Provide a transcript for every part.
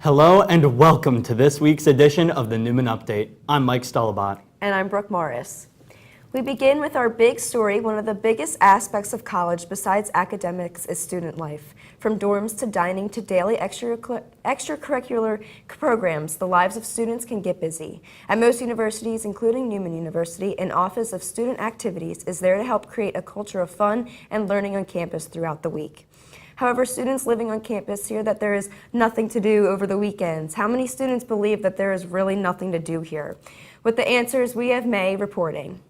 Hello and welcome to this week's edition of the Neumann Update. I'm Mike Stullabot. And I'm Brooke Morris. We begin with our big story. One of the biggest aspects of college besides academics is student life. From dorms to dining to daily extracurricular programs, the lives of students can get busy. At most universities, including Neumann University, an Office of Student Activities is there to help create a culture of fun and learning on campus throughout the week. However, students living on campus hear that there is nothing to do over the weekends. How many students believe that there is really nothing to do here? With the answers, we have May reporting.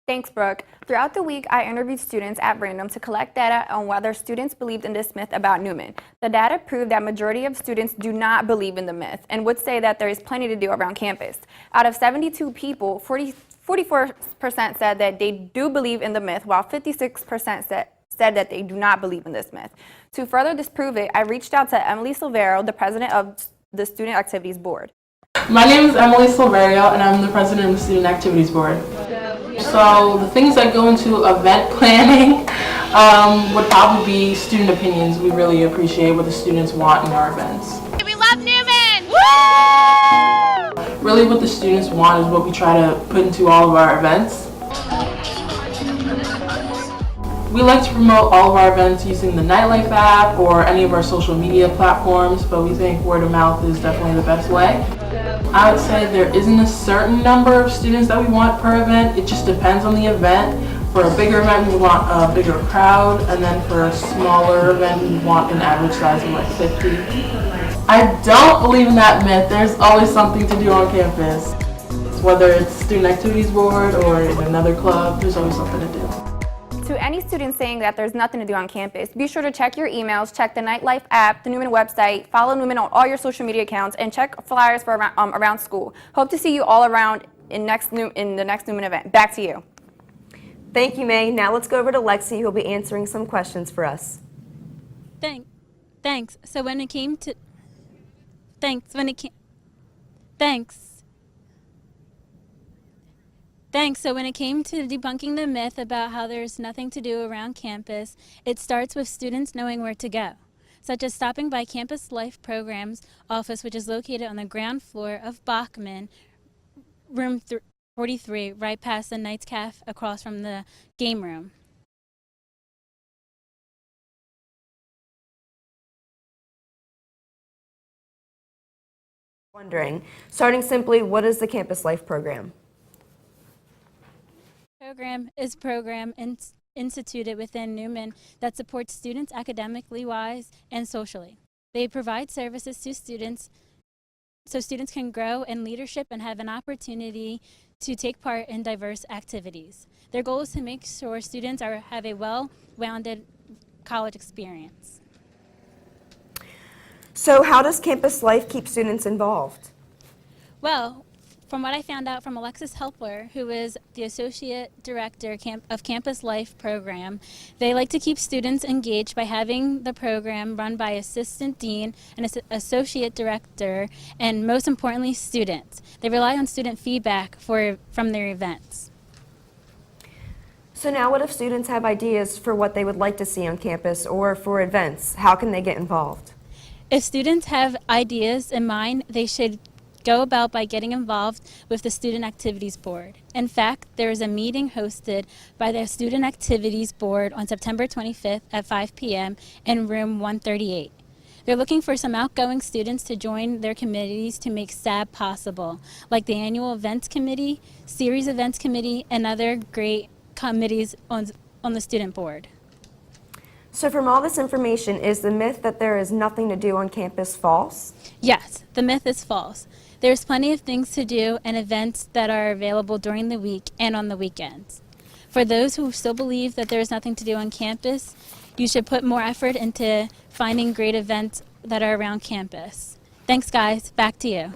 Thanks, Brooke. Throughout the week, I interviewed students at random to collect data on whether students believed in this myth about Neumann. The data proved that majority of students do not believe in the myth and would say that there is plenty to do around campus. Out of 72 people, 44% said that they do believe in the myth, while 56% said that they do not believe in this myth. To further disprove it, I reached out to Emily Silverio, the president of the Student Activities Board. My name is Emily Silverio, and I'm the president of the Student Activities Board. So the things that go into event planning would probably be student opinions. We really appreciate what the students want in our events. We love Neumann! Woo! Really what the students want is what we try to put into all of our events. We like to promote all of our events using the Nightlife app or any of our social media platforms, but we think word of mouth is definitely the best way. I would say there isn't a certain number of students that we want per event. It just depends on the event. For a bigger event, we want a bigger crowd, and then for a smaller event, we want an average size of like 50. I don't believe in that myth. There's always something to do on campus. Whether it's Student Activities Board or in another club, there's always something to do. To any students saying that there's nothing to do on campus, be sure to check your emails, check the Nightlife app, the Neumann website, follow Neumann on all your social media accounts, and check flyers for around school. Hope to see you all around in the next Neumann event. Back to you. Thank you, May. Now let's go over to Lexi, who will be answering some questions for us. Thanks. So when it came to debunking the myth about how there's nothing to do around campus, it starts with students knowing where to go, such as stopping by Campus Life Programs office, which is located on the ground floor of Bachman, room 43, right past the Knights Cafe across from the game room. Wondering, starting simply, what is the Campus Life program? Program is program instituted within Neumann that supports students academically wise and socially. They provide services to students so students can grow in leadership and have an opportunity to take part in diverse activities. Their goal is to make sure students have a well-rounded college experience. So how does Campus Life keep students involved? Well, from what I found out from Alexis Helper, who is the Associate Director of Campus Life Program, they like to keep students engaged by having the program run by Assistant Dean and Associate Director, and most importantly, students. They rely on student feedback from their events. So now what if students have ideas for what they would like to see on campus or for events? How can they get involved? If students have ideas in mind, they should go about by getting involved with the Student Activities Board. In fact, there is a meeting hosted by the Student Activities Board on September 25th at 5 p.m. in room 138. They're looking for some outgoing students to join their committees to make SAB possible, like the Annual Events Committee, Series Events Committee, and other great committees on the Student Board. So from all this information, is the myth that there is nothing to do on campus false? Yes, the myth is false. There's plenty of things to do and events that are available during the week and on the weekends. For those who still believe that there's nothing to do on campus, you should put more effort into finding great events that are around campus. Thanks, guys. Back to you.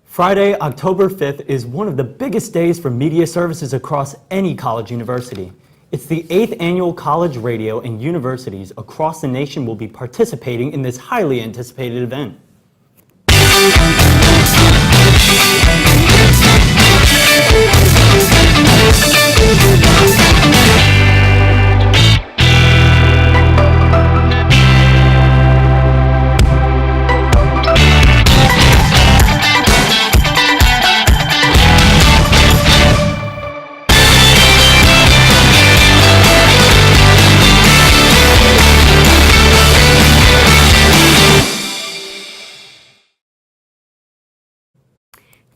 Friday, October 5th is one of the biggest days for media services across any college university. It's the 8th annual college radio, and universities across the nation will be participating in this highly anticipated event.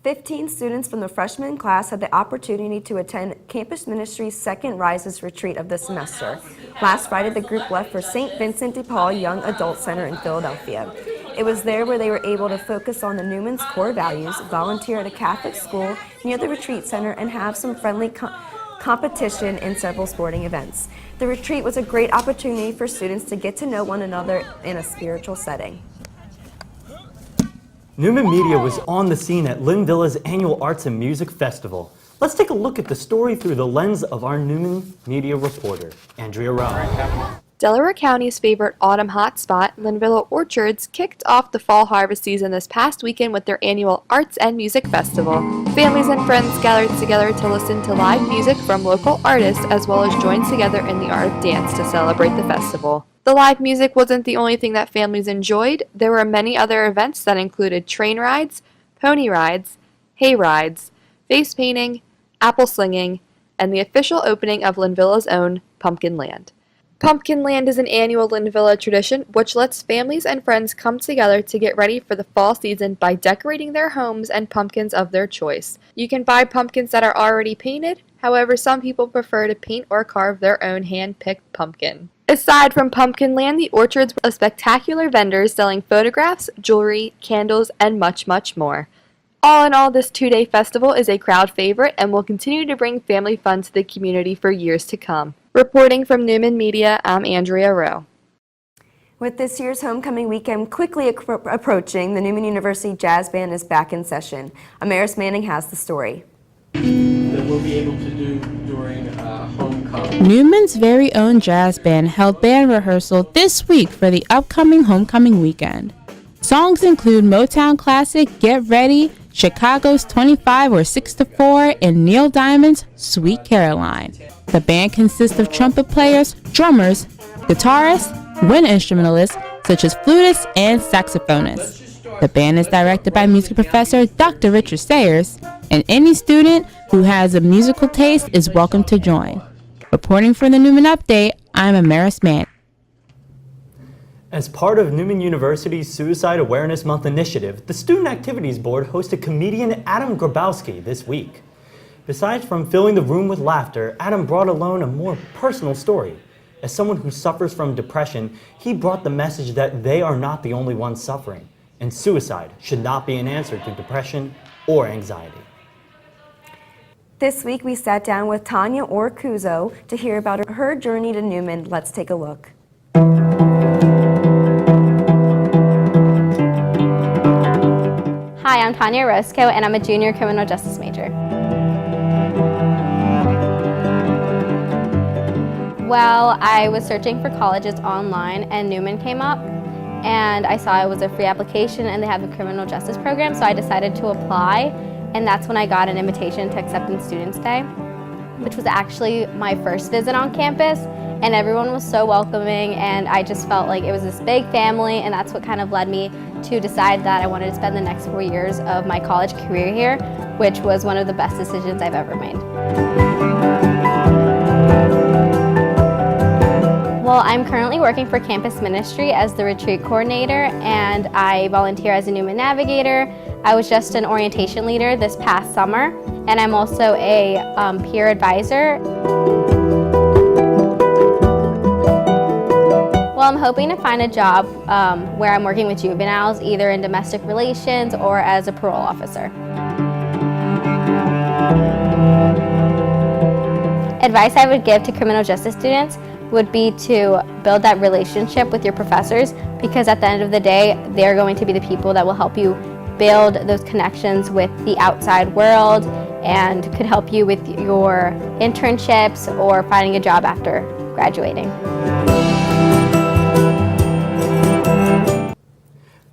15 students from the freshman class had the opportunity to attend Campus Ministry's second Rises retreat of the semester. Last Friday, the group left for St. Vincent de Paul Young Adult Center in Philadelphia. It was there where they were able to focus on the Neumann's core values, volunteer at a Catholic school near the retreat center, and have some friendly competition in several sporting events. The retreat was a great opportunity for students to get to know one another in a spiritual setting. Neumann Media was on the scene at Lynn Villa's annual Arts and Music Festival. Let's take a look at the story through the lens of our Neumann Media reporter, Andrea Rowe. Delaware County's favorite autumn hotspot, Linvilla Orchards, kicked off the fall harvest season this past weekend with their annual Arts and Music Festival. Families and friends gathered together to listen to live music from local artists as well as join together in the art of dance to celebrate the festival. The live music wasn't the only thing that families enjoyed. There were many other events that included train rides, pony rides, hay rides, face painting, apple slinging, and the official opening of Linvilla's own Pumpkin Land. Pumpkin Land is an annual Linvilla tradition which lets families and friends come together to get ready for the fall season by decorating their homes and pumpkins of their choice. You can buy pumpkins that are already painted, however some people prefer to paint or carve their own hand-picked pumpkin. Aside from Pumpkin Land, the orchards were spectacular vendors selling photographs, jewelry, candles, and much, much more. All in all, this two-day festival is a crowd favorite and will continue to bring family fun to the community for years to come. Reporting from Neumann Media, I'm Andrea Rowe. With this year's homecoming weekend quickly approaching, the Neumann University Jazz Band is back in session. Amaris Manning has the story. That we'll be able to do during homecoming. Neumann's very own jazz band held band rehearsal this week for the upcoming homecoming weekend. Songs include Motown classic Get Ready, Chicago's 25 or 6 to 4, and Neil Diamond's Sweet Caroline. The band consists of trumpet players, drummers, guitarists, wind instrumentalists, such as flutists and saxophonists. The band is directed by music professor Dr. Richard Sayers, and any student who has a musical taste is welcome to join. Reporting for the Neumann Update, I'm Amaris Manning. As part of Neumann University's Suicide Awareness Month initiative, the Student Activities Board hosted comedian Adam Grabowski this week. Besides from filling the room with laughter, Adam brought along a more personal story. As someone who suffers from depression, he brought the message that they are not the only ones suffering, and suicide should not be an answer to depression or anxiety. This week we sat down with Thania Orcuzo to hear about her journey to Neumann. Let's take a look. Hi, I'm Thania Roscoe, and I'm a junior criminal justice major. Well, I was searching for colleges online, and Neumann came up, and I saw it was a free application, and they have a criminal justice program, so I decided to apply, and that's when I got an invitation to Acceptance Students Day, which was actually my first visit on campus, and everyone was so welcoming, and I just felt like it was this big family, and that's what kind of led me to decide that I wanted to spend the next 4 years of my college career here, which was one of the best decisions I've ever made. Well, I'm currently working for Campus Ministry as the retreat coordinator, and I volunteer as a Neumann navigator. I was just an orientation leader this past summer, and I'm also a peer advisor. Well, I'm hoping to find a job where I'm working with juveniles, either in domestic relations or as a parole officer. Advice I would give to criminal justice students would be to build that relationship with your professors, because at the end of the day, they're going to be the people that will help you build those connections with the outside world and could help you with your internships or finding a job after graduating.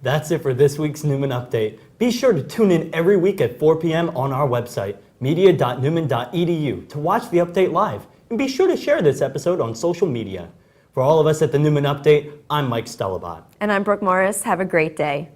That's it for this week's Neumann Update. Be sure to tune in every week at 4 p.m. on our website, media.neumann.edu, to watch the update live. And be sure to share this episode on social media. For all of us at the Neumann Update, I'm Mike Stellabot. And I'm Brooke Morris. Have a great day.